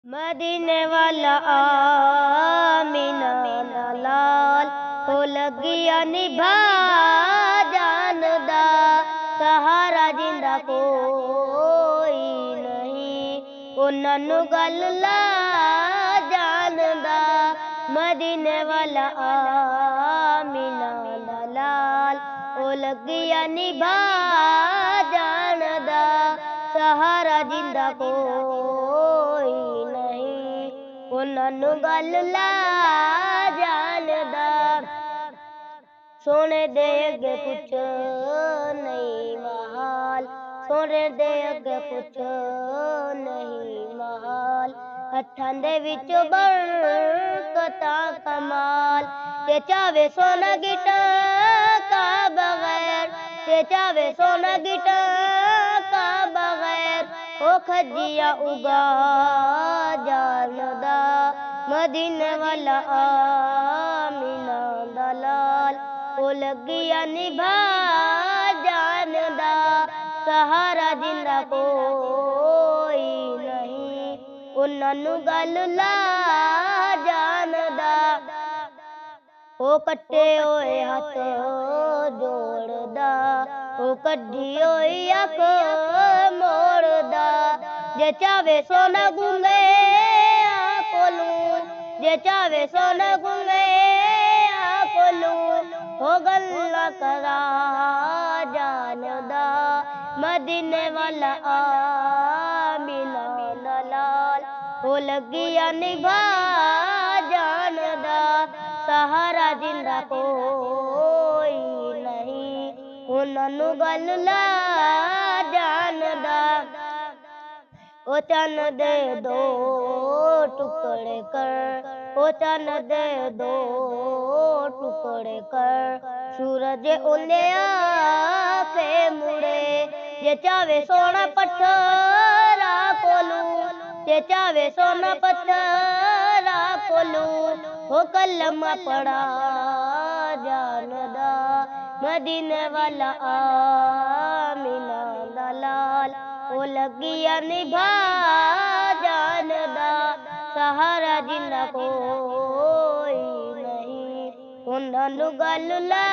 मदीने वाला आमीना दा लाल हो लगिया निभा जानदा सहारा जिंदा कोई नहीं उन्हां गल ला जानदा मदीने वाला आमीना दा लाल हो लगिया निभा जानदा सहारा जिंदा कोई नहीं उन्हां गल ला जानदा सोने दे अगे कुछ नहीं महाल सोने दे अगे कुछ नहीं महाल हत्थां दे विच बरकता कमाल ते चावे सोना गिटा का बगैर ते चावे सोना गिटा का बगैर ओ खजिया उगा जानदा मदीने वाला आमीना दा लाल ओ लगिया निभा जानदा सहारा जिंदा कोई नहीं उन्हां गल ला जानदा ओ कट्टे होए हथ जोड़दा ओ कड्डी होई अख मोड़दा जे चावे सोना गुंगे कोलू जे चावे सोना गुंगे कोलू हो गल्ला करा जानदा मदीने वाला आमीना दा लाल हो लगिया निभा जानदा सहारा जिंदा कोई नहीं उन्हां गल ला जानदा ओ चन दे दो टुकड़े कर ओ चन दे दो टुकड़े कर सूरज उन्या पे मुड़े जे चावे सोना पत्थरा कोलू जे चावे सोना पत्थरा कोलू हो कलमा पड़ा जानदा मदीने वाला आमीना दा लाल ओ लगिया निभा जानदा सहारा जिंदा कोई नहीं उन्हां गल ला